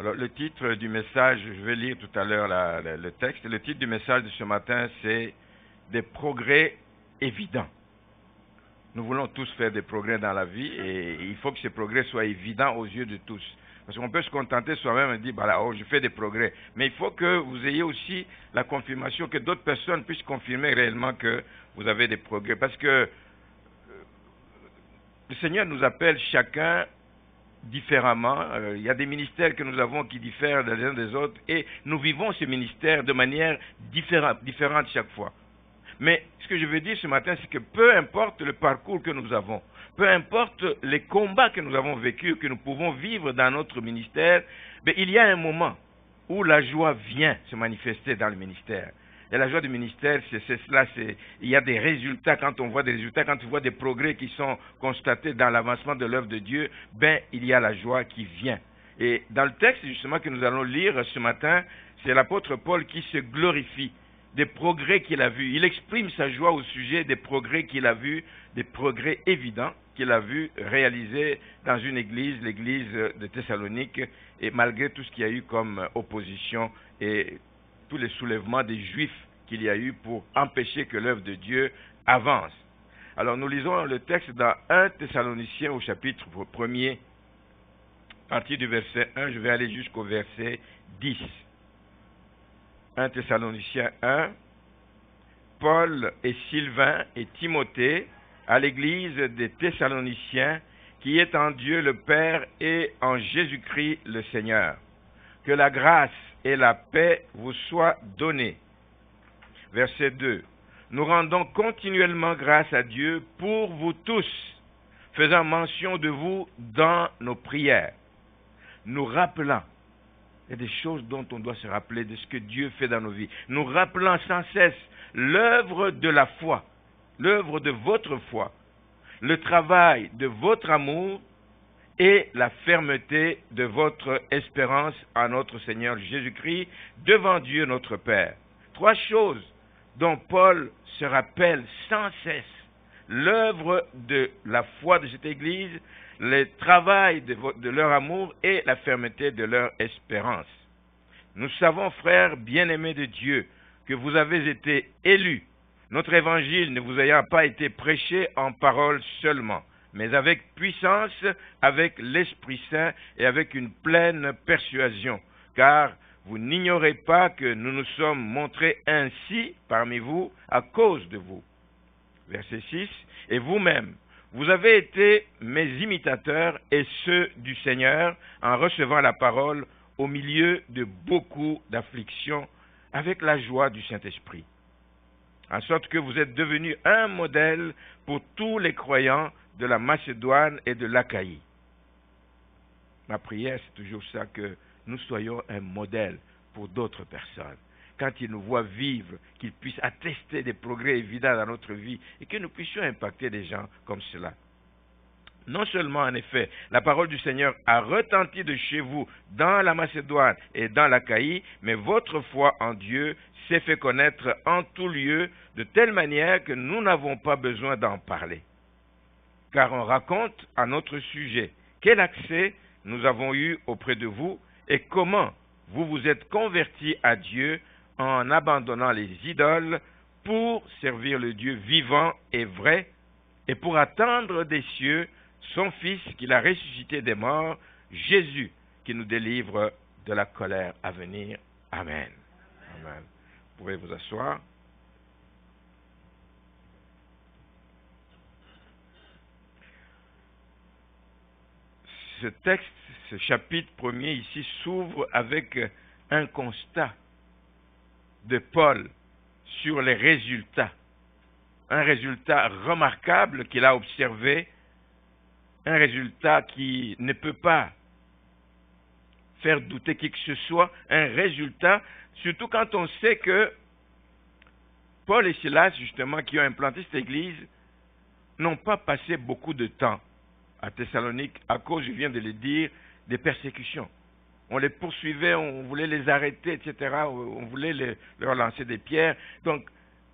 Alors, le titre du message, je vais lire tout à l'heure le texte. Le titre du message de ce matin, c'est « Des progrès évidents ». Nous voulons tous faire des progrès dans la vie et il faut que ces progrès soient évidents aux yeux de tous. Parce qu'on peut se contenter soi-même et dire, voilà, oh, je fais des progrès. Mais il faut que vous ayez aussi la confirmation, que d'autres personnes puissent confirmer réellement que vous avez des progrès. Parce que le Seigneur nous appelle chacun différemment. Il y a des ministères que nous avons qui diffèrent les uns des autres et nous vivons ces ministères de manière différente chaque fois. Mais ce que je veux dire ce matin, c'est que peu importe le parcours que nous avons, peu importe les combats que nous avons vécus, que nous pouvons vivre dans notre ministère, mais il y a un moment où la joie vient se manifester dans le ministère. Et la joie du ministère, c'est cela, il y a des résultats, quand on voit des résultats, quand on voit des progrès qui sont constatés dans l'avancement de l'œuvre de Dieu, il y a la joie qui vient. Et dans le texte, justement, que nous allons lire ce matin, c'est l'apôtre Paul qui se glorifie des progrès qu'il a vus. Il exprime sa joie au sujet des progrès qu'il a vus, des progrès évidents qu'il a vus réalisés dans une église, l'église de Thessalonique, et malgré tout ce qu'il y a eu comme opposition et tous les soulèvements des Juifs qu'il y a eu pour empêcher que l'œuvre de Dieu avance. Alors nous lisons le texte dans 1 Thessaloniciens au chapitre 1er, à partir du verset 1, je vais aller jusqu'au verset 10. 1 Thessaloniciens 1, Paul et Sylvain et Timothée à l'église des Thessaloniciens qui est en Dieu le Père et en Jésus-Christ le Seigneur. Que la grâce et la paix vous soient données. Verset 2. Nous rendons continuellement grâce à Dieu pour vous tous, faisant mention de vous dans nos prières, nous rappelant, il y a des choses dont on doit se rappeler de ce que Dieu fait dans nos vies, nous rappelant sans cesse l'œuvre de la foi, l'œuvre de votre foi, le travail de votre amour et la fermeté de votre espérance en notre Seigneur Jésus-Christ devant Dieu notre Père. 3 choses dont Paul se rappelle sans cesse. L'œuvre de la foi de cette Église, le travail de leur amour et la fermeté de leur espérance. Nous savons, frères bien-aimés de Dieu, que vous avez été élus, notre évangile ne vous ayant pas été prêché en parole seulement, mais avec puissance, avec l'Esprit Saint et avec une pleine persuasion, car vous n'ignorez pas que nous nous sommes montrés ainsi parmi vous à cause de vous. Verset 6, et vous-même, vous avez été mes imitateurs et ceux du Seigneur en recevant la parole au milieu de beaucoup d'afflictions avec la joie du Saint-Esprit. En sorte que vous êtes devenus un modèle pour tous les croyants de la Macédoine et de l'Achaïe. Ma prière, c'est toujours ça, que nous soyons un modèle pour d'autres personnes. Quand ils nous voient vivre, qu'ils puissent attester des progrès évidents dans notre vie et que nous puissions impacter des gens comme cela. Non seulement, en effet, la parole du Seigneur a retenti de chez vous dans la Macédoine et dans l'Achaïe, mais votre foi en Dieu s'est fait connaître en tout lieu de telle manière que nous n'avons pas besoin d'en parler. Car on raconte à notre sujet quel accès nous avons eu auprès de vous et comment vous vous êtes convertis à Dieu en abandonnant les idoles pour servir le Dieu vivant et vrai et pour attendre des cieux son Fils qu'il a ressuscité des morts, Jésus, qui nous délivre de la colère à venir. Amen. Amen. Vous pouvez vous asseoir. Ce texte, ce chapitre premier ici s'ouvre avec un constat de Paul sur les résultats. Un résultat remarquable qu'il a observé, un résultat qui ne peut pas faire douter qui que ce soit, un résultat, surtout quand on sait que Paul et Silas, justement, qui ont implanté cette église, n'ont pas passé beaucoup de temps à Thessalonique à cause, je viens de le dire, des persécutions. On les poursuivait, on voulait les arrêter, etc. On voulait leur lancer des pierres. Donc,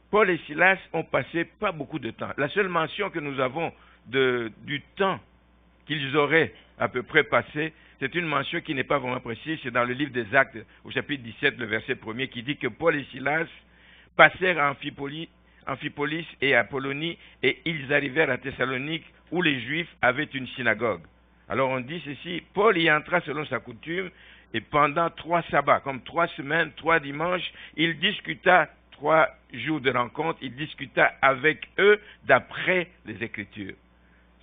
Paul et Silas ont passé pas beaucoup de temps. La seule mention que nous avons du temps qu'ils auraient à peu près passé, c'est une mention qui n'est pas vraiment précise. C'est dans le livre des Actes, au chapitre 17, le verset 1er, qui dit que Paul et Silas passèrent à Amphipolis et à Apollonie, et ils arrivèrent à Thessalonique, où les Juifs avaient une synagogue. Alors on dit ceci, Paul y entra selon sa coutume, et pendant 3 sabbats, comme 3 semaines, 3 dimanches, il discuta 3 jours de rencontre, il discuta avec eux d'après les Écritures.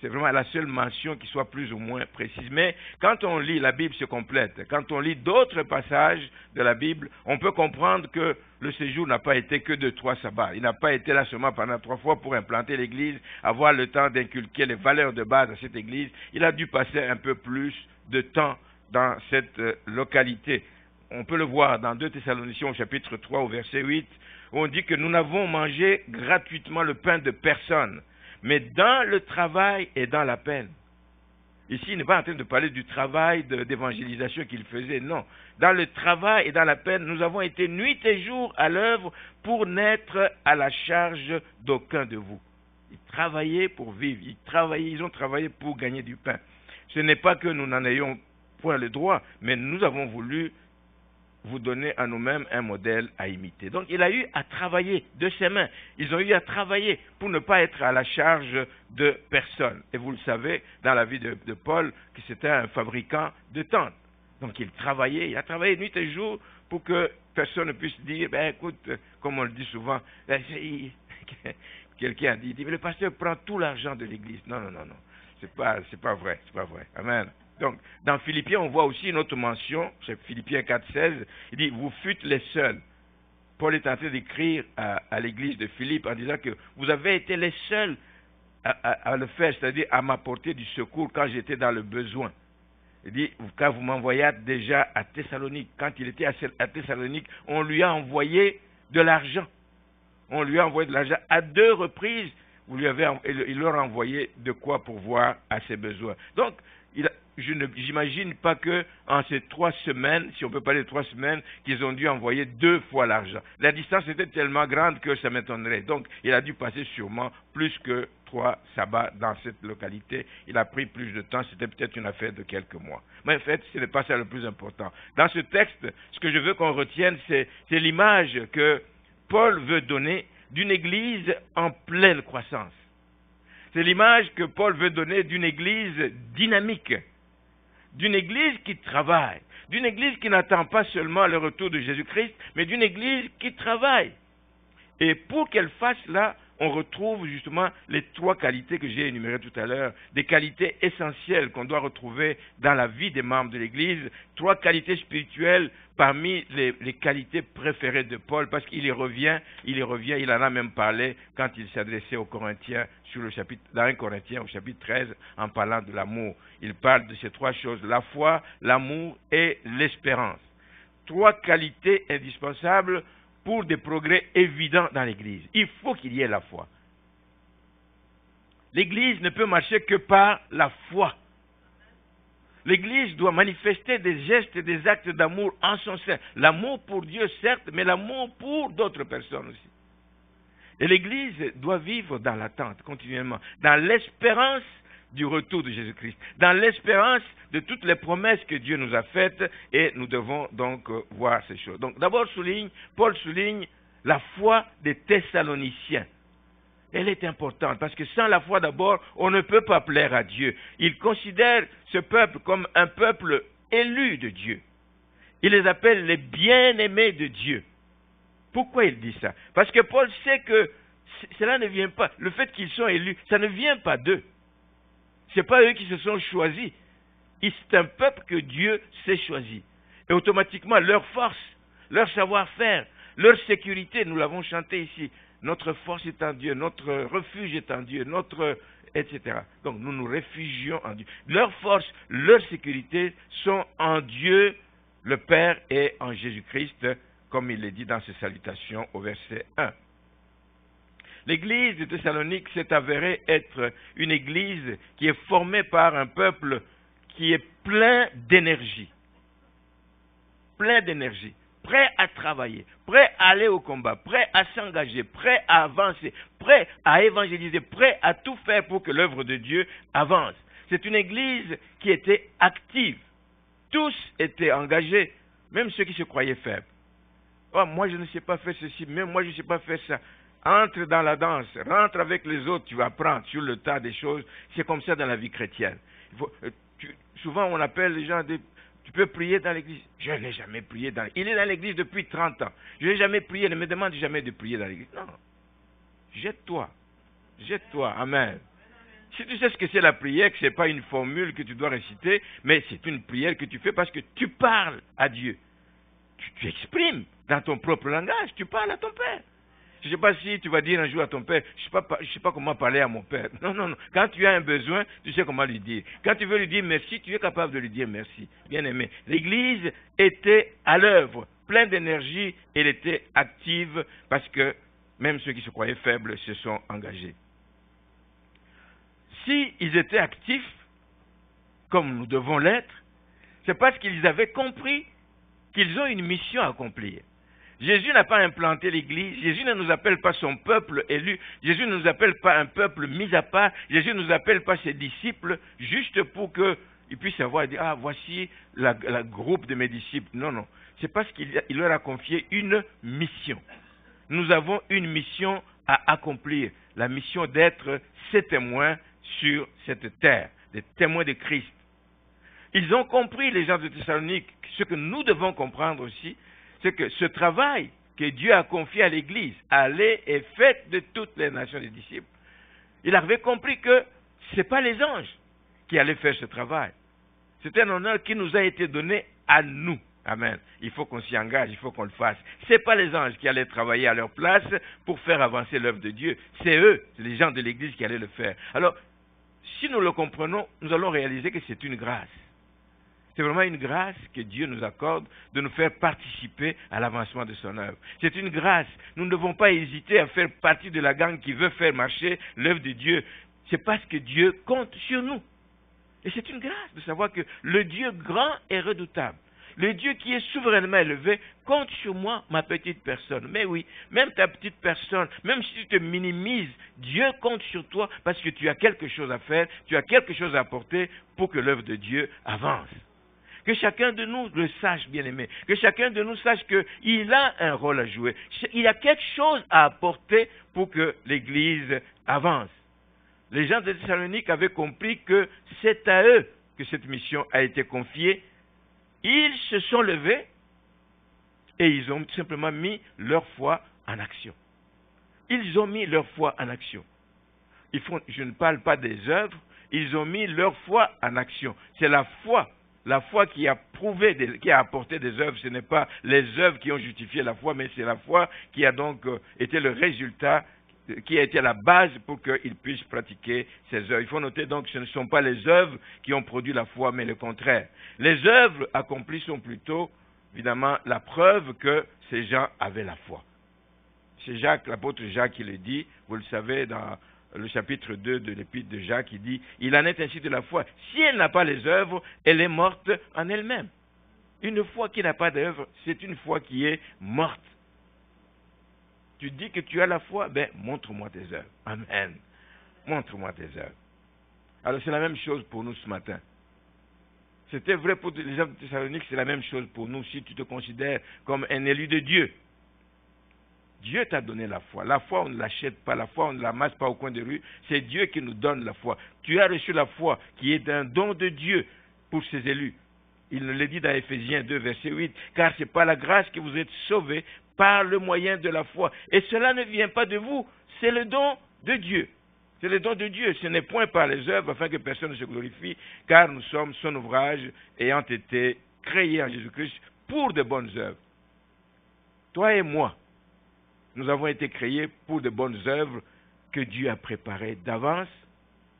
C'est vraiment la seule mention qui soit plus ou moins précise. Mais quand on lit, la Bible se complète. Quand on lit d'autres passages de la Bible, on peut comprendre que le séjour n'a pas été que de 3 sabbats. Il n'a pas été là seulement pendant 3 fois pour implanter l'église, avoir le temps d'inculquer les valeurs de base à cette église. Il a dû passer un peu plus de temps dans cette localité. On peut le voir dans 2 Thessaloniciens au chapitre 3 au verset 8, où on dit que nous n'avons mangé gratuitement le pain de personne, mais dans le travail et dans la peine. Ici, il n'est pas en train de parler du travail d'évangélisation qu'il faisait, non. Dans le travail et dans la peine, nous avons été nuit et jour à l'œuvre pour n'être à la charge d'aucun de vous. Ils travaillaient pour vivre, ils ont travaillé pour gagner du pain. Ce n'est pas que nous n'en ayons point le droit, mais nous avons voulu vous donner à nous-mêmes un modèle à imiter. Donc, il a eu à travailler de ses mains. Ils ont eu à travailler pour ne pas être à la charge de personne. Et vous le savez, dans la vie de Paul, que c'était un fabricant de tentes. Donc, il a travaillé nuit et jour pour que personne ne puisse dire, écoute, comme on le dit souvent, quelqu'un a dit, mais le pasteur prend tout l'argent de l'église. Non. C'est pas vrai. Amen. Donc, dans Philippiens, on voit aussi une autre mention, c'est Philippiens 4,16, il dit, vous fûtes les seuls. Paul est en train d'écrire à l'église de Philippe en disant que vous avez été les seuls à le faire, c'est-à-dire à m'apporter du secours quand j'étais dans le besoin. Il dit, quand vous m'envoyez déjà à Thessalonique, quand il était à Thessalonique, on lui a envoyé de l'argent. On lui a envoyé de l'argent à 2 reprises, il leur a envoyé de quoi pourvoir à ses besoins. Donc, je n'imagine pas que en ces 3 semaines, si on peut parler de 3 semaines, qu'ils ont dû envoyer 2 fois l'argent. La distance était tellement grande que ça m'étonnerait. Donc, il a dû passer sûrement plus que 3 sabbats dans cette localité. Il a pris plus de temps. C'était peut-être une affaire de quelques mois. Mais en fait, ce n'est pas ça le plus important. Dans ce texte, ce que je veux qu'on retienne, c'est l'image que Paul veut donner d'une église en pleine croissance. C'est l'image que Paul veut donner d'une église dynamique, d'une église qui travaille, d'une église qui n'attend pas seulement le retour de Jésus-Christ, mais d'une église qui travaille. Et pour qu'elle fasse cela, on retrouve justement les 3 qualités que j'ai énumérées tout à l'heure, des qualités essentielles qu'on doit retrouver dans la vie des membres de l'Église, 3 qualités spirituelles parmi les qualités préférées de Paul, parce qu'il y revient, il en a même parlé quand il s'adressait aux Corinthiens, dans 1 Corinthiens au chapitre 13, en parlant de l'amour. Il parle de ces 3 choses, la foi, l'amour et l'espérance. 3 qualités indispensables pour des progrès évidents dans l'Église. Il faut qu'il y ait la foi. L'Église ne peut marcher que par la foi. L'Église doit manifester des gestes et des actes d'amour en son sein. L'amour pour Dieu, certes, mais l'amour pour d'autres personnes aussi. Et l'Église doit vivre dans l'attente, continuellement, dans l'espérance du retour de Jésus-Christ, dans l'espérance de toutes les promesses que Dieu nous a faites, et nous devons donc voir ces choses. Donc d'abord, Paul souligne la foi des Thessaloniciens. Elle est importante, parce que sans la foi d'abord, on ne peut pas plaire à Dieu. Il considère ce peuple comme un peuple élu de Dieu. Il les appelle les bien-aimés de Dieu. Pourquoi il dit ça? Parce que Paul sait que cela ne vient pas, le fait qu'ils sont élus, ça ne vient pas d'eux. Ce n'est pas eux qui se sont choisis. C'est un peuple que Dieu s'est choisi. Et automatiquement, leur force, leur savoir-faire, leur sécurité, nous l'avons chanté ici. Notre force est en Dieu, notre refuge est en Dieu, etc. Donc nous nous réfugions en Dieu. Leur force, leur sécurité sont en Dieu, le Père, et en Jésus-Christ, comme il est dit dans ses salutations au verset 1. L'église de Thessalonique s'est avérée être une église qui est formée par un peuple qui est plein d'énergie, prêt à travailler, prêt à aller au combat, prêt à s'engager, prêt à avancer, prêt à évangéliser, prêt à tout faire pour que l'œuvre de Dieu avance. C'est une église qui était active. Tous étaient engagés, même ceux qui se croyaient faibles. Oh, moi je ne sais pas faire ceci, même moi je ne sais pas faire ça. Entre dans la danse, rentre avec les autres, tu vas apprendre sur le tas des choses. C'est comme ça dans la vie chrétienne. Souvent on appelle les gens, tu peux prier dans l'église. Je n'ai jamais prié dans l'église. Il est dans l'église depuis 30 ans. Je n'ai jamais prié, ne me demande jamais de prier dans l'église. Non, jette-toi, amen. Si tu sais ce que c'est la prière, que ce n'est pas une formule que tu dois réciter, mais c'est une prière que tu fais parce que tu parles à Dieu. Tu exprimes dans ton propre langage, tu parles à ton Père. Je ne sais pas si tu vas dire un jour à ton Père, je ne sais pas comment parler à mon Père. Non, non, non. Quand tu as un besoin, tu sais comment lui dire. Quand tu veux lui dire merci, tu es capable de lui dire merci. Bien-aimé, l'Église était à l'œuvre, pleine d'énergie, et elle était active parce que même ceux qui se croyaient faibles se sont engagés. S'ils étaient actifs, comme nous devons l'être, c'est parce qu'ils avaient compris qu'ils ont une mission à accomplir. Jésus n'a pas implanté l'Église, Jésus ne nous appelle pas son peuple élu, Jésus ne nous appelle pas un peuple mis à part, Jésus ne nous appelle pas ses disciples juste pour qu'ils puissent avoir et dire, ah, voici la groupe de mes disciples. Non, non, c'est parce qu'il leur a confié une mission. Nous avons une mission à accomplir, la mission d'être ses témoins sur cette terre, des témoins de Christ. Ils ont compris, les gens de Thessalonique, ce que nous devons comprendre aussi, c'est que ce travail que Dieu a confié à l'Église, allait et fait de toutes les nations des disciples. Il avait compris que ce n'est pas les anges qui allaient faire ce travail. C'est un honneur qui nous a été donné à nous. Amen. Il faut qu'on s'y engage, il faut qu'on le fasse. Ce n'est pas les anges qui allaient travailler à leur place pour faire avancer l'œuvre de Dieu. C'est eux, c'est les gens de l'Église qui allaient le faire. Alors, si nous le comprenons, nous allons réaliser que c'est une grâce. C'est vraiment une grâce que Dieu nous accorde de nous faire participer à l'avancement de son œuvre. C'est une grâce. Nous ne devons pas hésiter à faire partie de la gang qui veut faire marcher l'œuvre de Dieu. C'est parce que Dieu compte sur nous. Et c'est une grâce de savoir que le Dieu grand et redoutable, le Dieu qui est souverainement élevé, compte sur moi, ma petite personne. Mais oui, même ta petite personne, même si tu te minimises, Dieu compte sur toi parce que tu as quelque chose à faire, tu as quelque chose à apporter pour que l'œuvre de Dieu avance. Que chacun de nous le sache, bien-aimé. Que chacun de nous sache qu'il a un rôle à jouer. Il a quelque chose à apporter pour que l'Église avance. Les gens de Thessalonique avaient compris que c'est à eux que cette mission a été confiée. Ils se sont levés et ils ont simplement mis leur foi en action. Ils ont mis leur foi en action. Je ne parle pas des œuvres, ils ont mis leur foi en action. C'est la foi qui a prouvé, qui a apporté des œuvres. Ce n'est pas les œuvres qui ont justifié la foi, mais c'est la foi qui a donc été le résultat, qui a été la base pour qu'ils puissent pratiquer ces œuvres. Il faut noter donc que ce ne sont pas les œuvres qui ont produit la foi, mais le contraire. Les œuvres accomplies sont plutôt, évidemment, la preuve que ces gens avaient la foi. C'est Jacques, l'apôtre Jacques qui le dit, vous le savez, dans le chapitre 2 de l'épître de Jacques, il dit, il en est ainsi de la foi. Si elle n'a pas les œuvres, elle est morte en elle-même. Une foi qui n'a pas d'œuvre, c'est une foi qui est morte. Tu dis que tu as la foi, ben montre-moi tes œuvres. Amen. Montre-moi tes œuvres. Alors c'est la même chose pour nous ce matin. C'était vrai pour les gens de Thessalonique, c'est la même chose pour nous si tu te considères comme un élu de Dieu. Dieu t'a donné la foi. La foi, on ne l'achète pas. La foi, on ne l'amasse pas au coin de rue. C'est Dieu qui nous donne la foi. Tu as reçu la foi qui est un don de Dieu pour ses élus. Il nous le dit dans Éphésiens 2, verset 8. Car ce n'est pas la grâce que vous êtes sauvés par le moyen de la foi. Et cela ne vient pas de vous. C'est le don de Dieu. C'est le don de Dieu. Ce n'est point par les œuvres afin que personne ne se glorifie. Car nous sommes son ouvrage ayant été créés en Jésus-Christ pour de bonnes œuvres. Toi et moi, nous avons été créés pour de bonnes œuvres que Dieu a préparées d'avance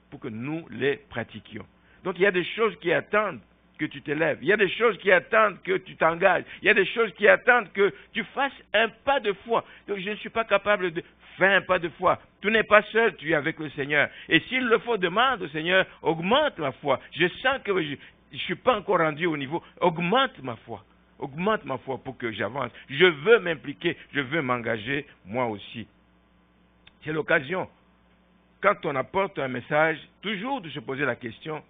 pour que nous les pratiquions. Donc il y a des choses qui attendent que tu t'élèves. Il y a des choses qui attendent que tu t'engages. Il y a des choses qui attendent que tu fasses un pas de foi. Donc je ne suis pas capable de faire un pas de foi. Tu n'es pas seul, tu es avec le Seigneur. Et s'il le faut, demande au Seigneur, augmente ma foi. Je sens que je ne suis pas encore rendu au niveau. Augmente ma foi. Augmente ma foi pour que j'avance. Je veux m'impliquer, je veux m'engager moi aussi. C'est l'occasion, quand on apporte un message, toujours de se poser la question,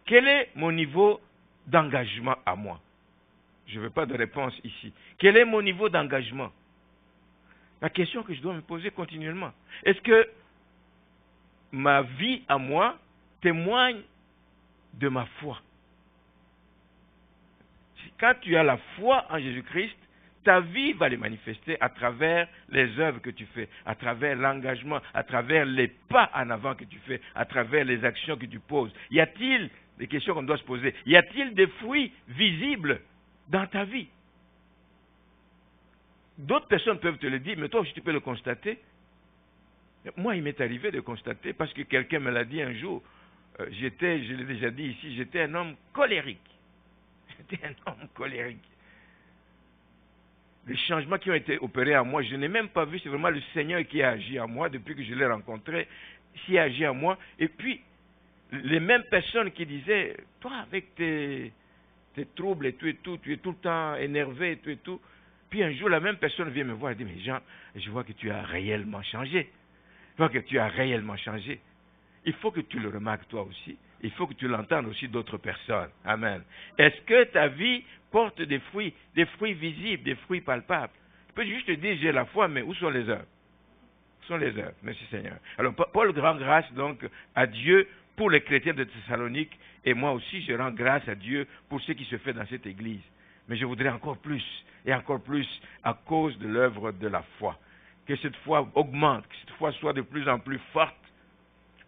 quel est mon niveau d'engagement à moi? Je ne veux pas de réponse ici. Quel est mon niveau d'engagement? La question que je dois me poser continuellement. Est-ce que ma vie à moi témoigne de ma foi? Quand tu as la foi en Jésus-Christ, ta vie va les manifester à travers les œuvres que tu fais, à travers l'engagement, à travers les pas en avant que tu fais, à travers les actions que tu poses. Y a-t-il, des questions qu'on doit se poser, y a-t-il des fruits visibles dans ta vie? D'autres personnes peuvent te le dire, mais toi aussi tu peux le constater. Moi, il m'est arrivé de constater, parce que quelqu'un me l'a dit un jour, je l'ai déjà dit ici, j'étais un homme colérique. J'étais un homme colérique. Les changements qui ont été opérés en moi, je n'ai même pas vu, c'est vraiment le Seigneur qui a agi en moi depuis que je l'ai rencontré, qui a agi en moi. Et puis, les mêmes personnes qui disaient, toi avec tes troubles et tout, tu es tout le temps énervé et tout. Puis un jour, la même personne vient me voir et dit, mais Jean, je vois que tu as réellement changé. Je vois que tu as réellement changé. Il faut que tu le remarques toi aussi. Il faut que tu l'entendes aussi d'autres personnes. Amen. Est-ce que ta vie porte des fruits visibles, des fruits palpables? Je peux juste te dire, j'ai la foi, mais où sont les œuvres? Où sont les œuvres? Merci Seigneur. Alors, Paul rend grâce donc à Dieu pour les chrétiens de Thessalonique, et moi aussi, je rends grâce à Dieu pour ce qui se fait dans cette église. Mais je voudrais encore plus, et encore plus, à cause de l'œuvre de la foi. Que cette foi augmente, que cette foi soit de plus en plus forte,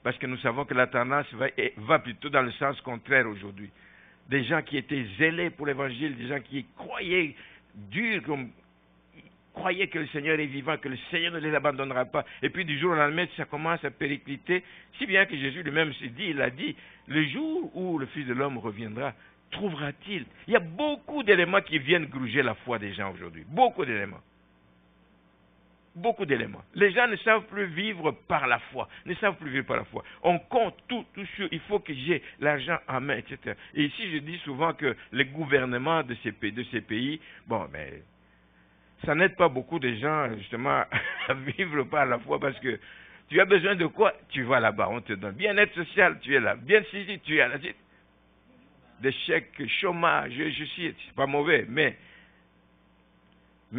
parce que nous savons que la tendance va plutôt dans le sens contraire aujourd'hui. Des gens qui étaient zélés pour l'évangile, des gens qui croyaient dur, croyaient que le Seigneur est vivant, que le Seigneur ne les abandonnera pas. Et puis du jour au lendemain, ça commence à péricliter, si bien que Jésus lui-même s'est dit, il a dit, le jour où le Fils de l'homme reviendra, trouvera-t-il? Il y a beaucoup d'éléments qui viennent gruger la foi des gens aujourd'hui. Beaucoup d'éléments. Beaucoup d'éléments. Les gens ne savent plus vivre par la foi. Ne savent plus vivre par la foi. On compte tout sur, il faut que j'ai l'argent en main, etc. Et ici, je dis souvent que les gouvernements de ces pays, bon, mais ça n'aide pas beaucoup de gens, justement, à vivre par la foi, parce que tu as besoin de quoi? Tu vas là-bas, on te donne. Bien-être social, tu es là. Bien si tu es là. Des chèques, chômage, c'est pas mauvais, mais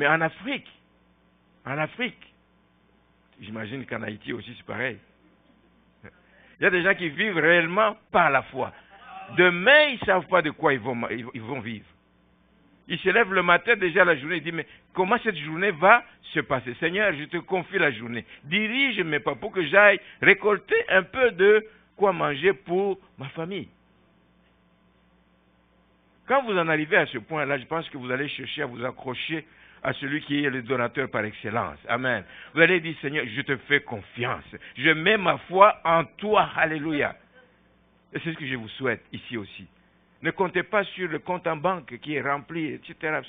en Afrique, j'imagine qu'en Haïti aussi c'est pareil. Il y a des gens qui vivent réellement par la foi. Demain, ils ne savent pas de quoi ils vont vivre. Ils se lèvent le matin, déjà la journée, ils disent, mais comment cette journée va se passer? Seigneur, je te confie la journée. Dirige mes pas pour que j'aille récolter un peu de quoi manger pour ma famille. Quand vous en arrivez à ce point-là, je pense que vous allez chercher à vous accrocher à celui qui est le donateur par excellence. Amen. Vous allez dire, Seigneur, je te fais confiance. Je mets ma foi en toi. Alléluia. Et c'est ce que je vous souhaite ici aussi. Ne comptez pas sur le compte en banque qui est rempli, etc.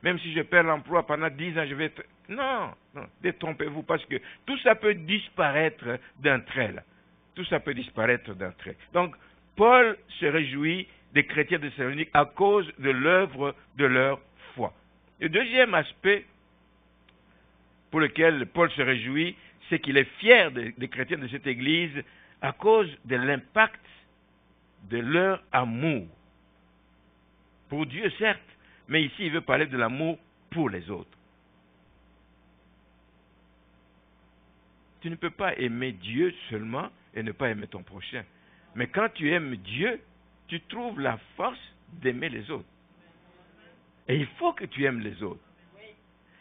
Même si je perds l'emploi pendant 10 ans, je vais être... Non, détrompez-vous, parce que tout ça peut disparaître d'un trait. Là. Tout ça peut disparaître d'un trait. Donc, Paul se réjouit des chrétiens de Thessalonique à cause de l'œuvre de leur foi. Le deuxième aspect pour lequel Paul se réjouit, c'est qu'il est fier des chrétiens de cette église à cause de l'impact de leur amour. Pour Dieu, certes, mais ici, il veut parler de l'amour pour les autres. Tu ne peux pas aimer Dieu seulement et ne pas aimer ton prochain. Mais quand tu aimes Dieu, tu trouves la force d'aimer les autres. Et il faut que tu aimes les autres.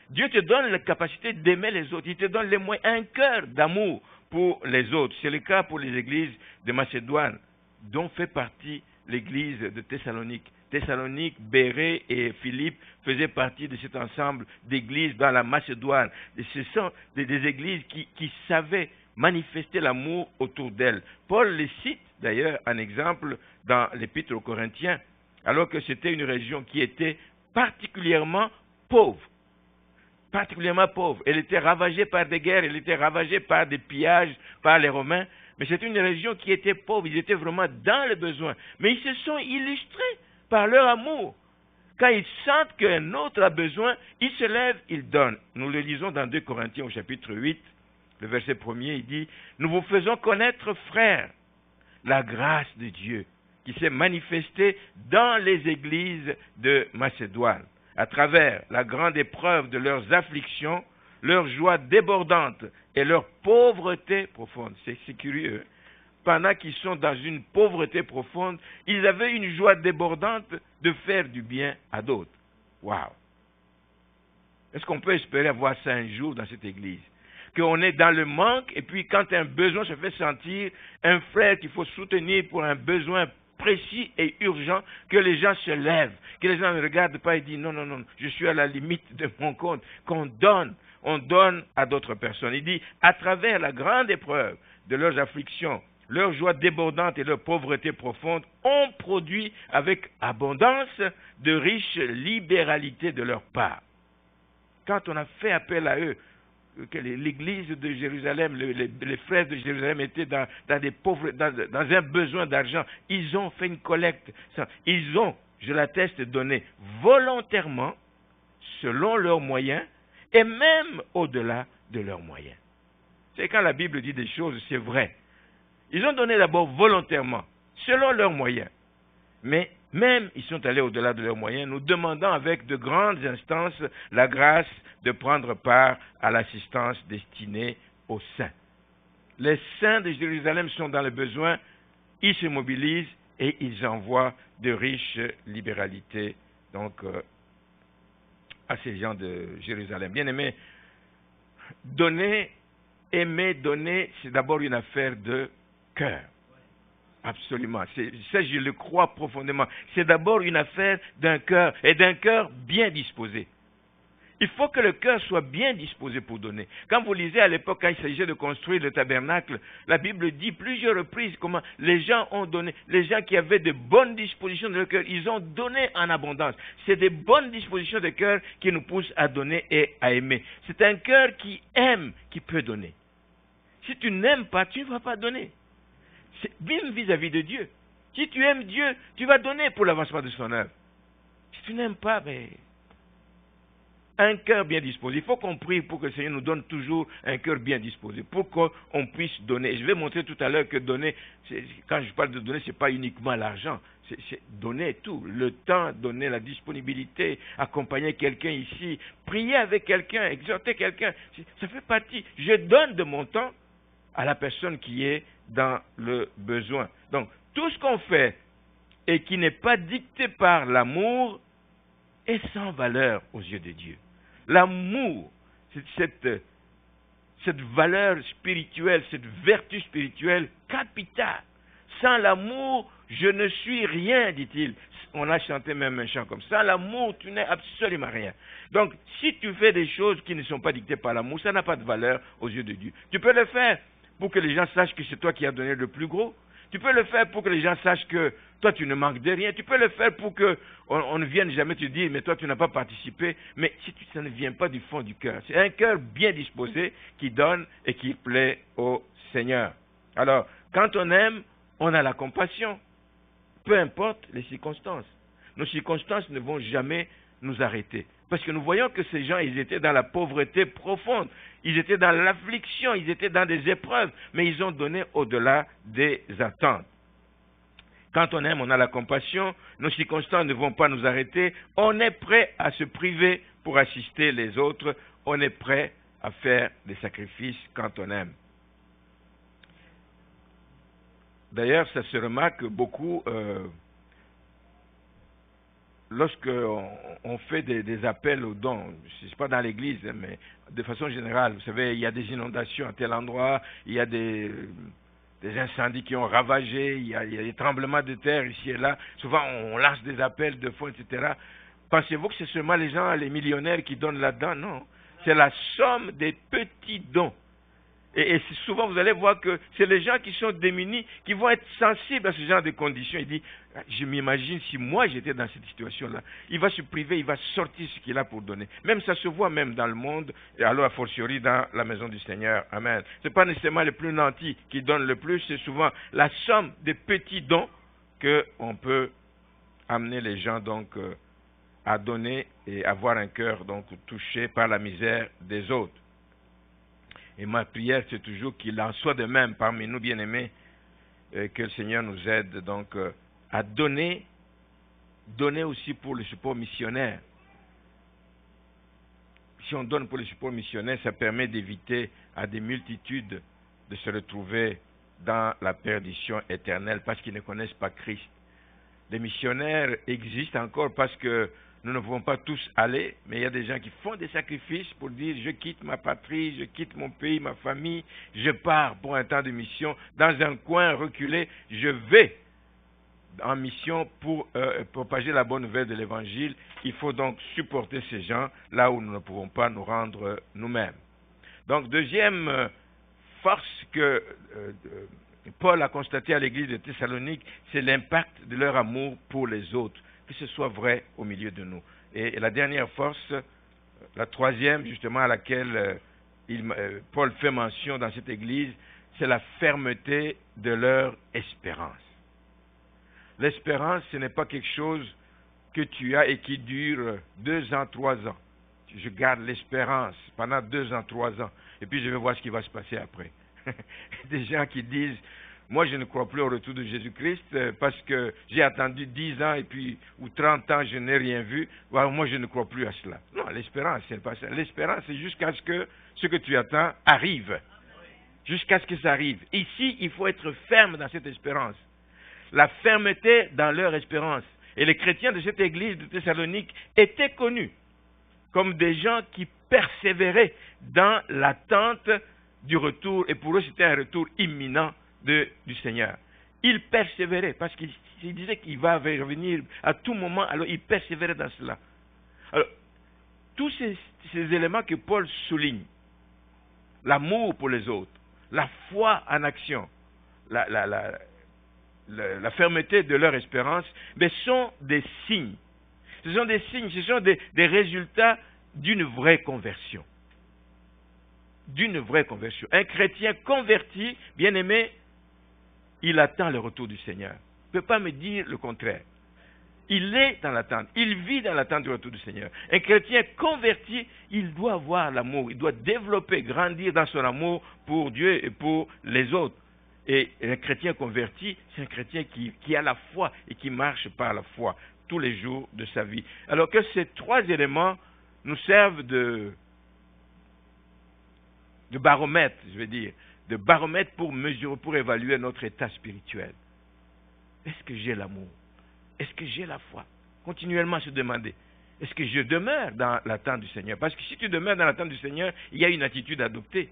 Dieu te donne la capacité d'aimer les autres. Il te donne les moyens, un cœur d'amour pour les autres. C'est le cas pour les églises de Macédoine, dont fait partie l'église de Thessalonique. Thessalonique, Bérée et Philippe faisaient partie de cet ensemble d'églises dans la Macédoine. Et ce sont des églises qui savaient manifester l'amour autour d'elles. Paul les cite d'ailleurs en exemple dans l'Épître aux Corinthiens, alors que c'était une région qui était particulièrement pauvre. Elle était ravagée par des guerres, elle était ravagée par des pillages, par les Romains. Mais c'est une région qui était pauvre, ils étaient vraiment dans le besoin. Mais ils se sont illustrés par leur amour. Quand ils sentent qu'un autre a besoin, ils se lèvent, ils donnent. Nous le lisons dans 2 Corinthiens au chapitre 8, le verset 1er, il dit « Nous vous faisons connaître, frères, la grâce de Dieu qui s'est manifesté dans les églises de Macédoine, à travers la grande épreuve de leurs afflictions, leur joie débordante et leur pauvreté profonde. C'est curieux. Pendant qu'ils sont dans une pauvreté profonde, ils avaient une joie débordante de faire du bien à d'autres. Waouh! Est-ce qu'on peut espérer avoir ça un jour dans cette église? Qu'on est dans le manque, et puis quand un besoin se fait sentir, un frère qu'il faut soutenir pour un besoin précis et urgent, que les gens se lèvent, que les gens ne regardent pas et disent non, je suis à la limite de mon compte, qu'on donne, on donne à d'autres personnes. Il dit, à travers la grande épreuve de leurs afflictions, leur joie débordante et leur pauvreté profonde ont produit avec abondance de riches libéralités de leur part. Quand on a fait appel à eux, que l'église de Jérusalem, les frères de Jérusalem étaient dans un besoin d'argent, ils ont fait une collecte. Ils ont, je l'atteste, donné volontairement, selon leurs moyens, et même au-delà de leurs moyens. C'est quand la Bible dit des choses, c'est vrai. Ils ont donné d'abord volontairement, selon leurs moyens. Mais même ils sont allés au-delà de leurs moyens, nous demandant avec de grandes instances la grâce de prendre part à l'assistance destinée aux saints. Les saints de Jérusalem sont dans le besoin, ils se mobilisent et ils envoient de riches libéralités donc, à ces gens de Jérusalem. Bien aimés, donner, aimer, donner, c'est d'abord une affaire de cœur. Absolument. Ça, je le crois profondément. C'est d'abord une affaire d'un cœur, et d'un cœur bien disposé. Il faut que le cœur soit bien disposé pour donner. Quand vous lisez à l'époque, quand il s'agissait de construire le tabernacle, la Bible dit plusieurs reprises comment les gens ont donné, les gens qui avaient de bonnes dispositions de leur cœur, ils ont donné en abondance. C'est des bonnes dispositions de cœur qui nous poussent à donner et à aimer. C'est un cœur qui aime, qui peut donner. Si tu n'aimes pas, tu ne vas pas donner. C'est même vis-à-vis de Dieu. Si tu aimes Dieu, tu vas donner pour l'avancement de son œuvre. Si tu n'aimes pas, un cœur bien disposé. Il faut qu'on prie pour que le Seigneur nous donne toujours un cœur bien disposé, pour qu'on puisse donner. Et je vais montrer tout à l'heure que donner, quand je parle de donner, ce n'est pas uniquement l'argent, c'est donner tout, le temps, donner la disponibilité, accompagner quelqu'un ici, prier avec quelqu'un, exhorter quelqu'un. Ça fait partie. Je donne de mon temps à la personne qui est dans le besoin. Donc, tout ce qu'on fait et qui n'est pas dicté par l'amour est sans valeur aux yeux de Dieu. L'amour, c'est cette valeur spirituelle, cette vertu spirituelle capitale. Sans l'amour, je ne suis rien, dit-il. On a chanté même un chant comme ça. Sans l'amour, tu n'es absolument rien. Donc, si tu fais des choses qui ne sont pas dictées par l'amour, ça n'a pas de valeur aux yeux de Dieu. Tu peux le faire pour que les gens sachent que c'est toi qui as donné le plus gros. Tu peux le faire pour que les gens sachent que toi, tu ne manques de rien. Tu peux le faire pour qu'on ne vienne jamais te dire, mais toi, tu n'as pas participé. Mais si ça ne vient pas du fond du cœur, c'est un cœur bien disposé qui donne et qui plaît au Seigneur. Alors, quand on aime, on a la compassion. Peu importe les circonstances. Nos circonstances ne vont jamais nous arrêter. Parce que nous voyons que ces gens, ils étaient dans la pauvreté profonde. Ils étaient dans l'affliction, ils étaient dans des épreuves. Mais ils ont donné au-delà des attentes. Quand on aime, on a la compassion. Nos circonstances ne vont pas nous arrêter. On est prêt à se priver pour assister les autres. On est prêt à faire des sacrifices quand on aime. D'ailleurs, ça se remarque beaucoup lorsqu'on fait des appels aux dons. Ce n'est pas dans l'église, mais de façon générale. Vous savez, il y a des inondations à tel endroit, il y a des incendies qui ont ravagé, il y a des tremblements de terre ici et là. Souvent, on lance des appels de fonds, etc. Pensez-vous que c'est seulement les gens, les millionnaires qui donnent là-dedans? Non. C'est la somme des petits dons. Et souvent, vous allez voir que c'est les gens qui sont démunis qui vont être sensibles à ce genre de conditions. Il dit, je m'imagine si moi j'étais dans cette situation-là, il va se priver, il va sortir ce qu'il a pour donner. Même ça se voit même dans le monde, et alors a fortiori dans la maison du Seigneur. Amen. Ce n'est pas nécessairement les plus nantis qui donnent le plus, c'est souvent la somme des petits dons qu'on peut amener les gens donc à donner et avoir un cœur donc touché par la misère des autres. Et ma prière, c'est toujours qu'il en soit de même parmi nous, bien-aimés, que le Seigneur nous aide donc à donner aussi pour le support missionnaire. Si on donne pour le support missionnaire, ça permet d'éviter à des multitudes de se retrouver dans la perdition éternelle parce qu'ils ne connaissent pas Christ. Les missionnaires existent encore parce que nous ne pouvons pas tous aller, mais il y a des gens qui font des sacrifices pour dire je quitte ma patrie, je quitte mon pays, ma famille, je pars pour un temps de mission dans un coin reculé, je vais en mission pour propager la bonne nouvelle de l'Évangile. Il faut donc supporter ces gens là où nous ne pouvons pas nous rendre nous-mêmes. Donc, deuxième force que Paul a constatée à l'église de Thessalonique, c'est l'impact de leur amour pour les autres, que ce soit vrai au milieu de nous. Et la dernière force, la troisième justement à laquelle Paul fait mention dans cette église, c'est la fermeté de leur espérance. L'espérance, ce n'est pas quelque chose que tu as et qui dure 2 ans, 3 ans. Je garde l'espérance pendant 2 ans, 3 ans, et puis je vais voir ce qui va se passer après. Des gens qui disent, moi je ne crois plus au retour de Jésus-Christ parce que j'ai attendu 10 ans et puis, ou 30 ans, je n'ai rien vu. Alors, moi je ne crois plus à cela. Non, l'espérance, c'est pas ça. L'espérance, c'est jusqu'à ce que tu attends arrive. Jusqu'à ce que ça arrive. Ici, il faut être ferme dans cette espérance. La fermeté dans leur espérance. Et les chrétiens de cette église de Thessalonique étaient connus comme des gens qui persévéraient dans l'attente du retour, et pour eux c'était un retour imminent du Seigneur. Ils persévéraient parce qu'ils disaient qu'il va revenir à tout moment, alors ils persévéraient dans cela. Alors, tous ces éléments que Paul souligne, l'amour pour les autres, la foi en action, la fermeté de leur espérance, mais sont des signes. Ce sont des signes, ce sont des résultats d'une vraie conversion. D'une vraie conversion. Un chrétien converti, bien aimé, il attend le retour du Seigneur. Il ne peut pas me dire le contraire. Il est dans l'attente, il vit dans l'attente du retour du Seigneur. Un chrétien converti, il doit avoir l'amour, il doit développer, grandir dans son amour pour Dieu et pour les autres. Et un chrétien converti, c'est un chrétien qui a la foi et qui marche par la foi tous les jours de sa vie. Alors que ces 3 éléments nous servent de baromètre, je veux dire, de baromètre pour mesurer, pour évaluer notre état spirituel. Est-ce que j'ai l'amour? Est-ce que j'ai la foi? Continuellement se demander, est-ce que je demeure dans l'attente du Seigneur? Parce que si tu demeures dans l'attente du Seigneur, il y a une attitude à adopter.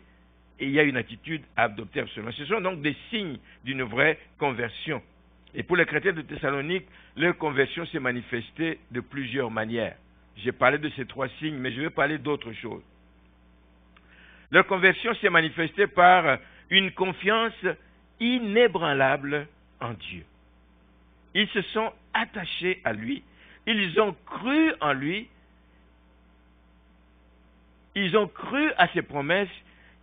Et il y a une attitude à adopter absolument. Ce sont donc des signes d'une vraie conversion. Et pour les chrétiens de Thessalonique, leur conversion s'est manifestée de plusieurs manières. J'ai parlé de ces 3 signes, mais je vais parler d'autres choses. Leur conversion s'est manifestée par une confiance inébranlable en Dieu. Ils se sont attachés à lui, ils ont cru en lui, ils ont cru à ses promesses,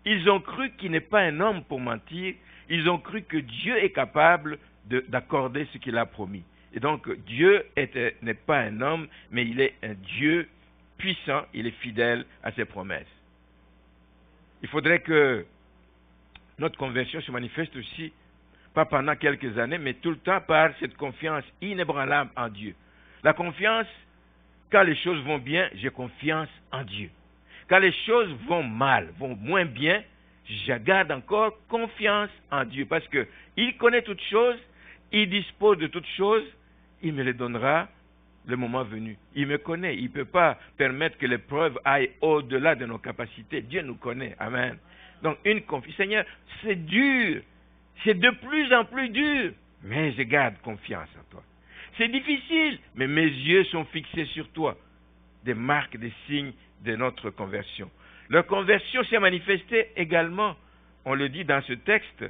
ils ont cru qu'il n'est pas un homme pour mentir, ils ont cru que Dieu est capable d'accorder ce qu'il a promis. Et donc Dieu n'est pas un homme, mais il est un Dieu puissant, il est fidèle à ses promesses. Il faudrait que notre conversion se manifeste aussi, pas pendant quelques années, mais tout le temps par cette confiance inébranlable en Dieu. La confiance, quand les choses vont bien, j'ai confiance en Dieu. Quand les choses vont mal, vont moins bien, je garde encore confiance en Dieu, parce qu'il connaît toutes choses, il dispose de toutes choses, il me les donnera le moment venu. Il me connaît, il ne peut pas permettre que l'épreuve aille au-delà de nos capacités. Dieu nous connaît, amen. Donc une confiance, Seigneur, c'est dur, c'est de plus en plus dur, mais je garde confiance en toi. C'est difficile, mais mes yeux sont fixés sur toi. Des marques, des signes de notre conversion. Leur conversion s'est manifestée également, on le dit dans ce texte,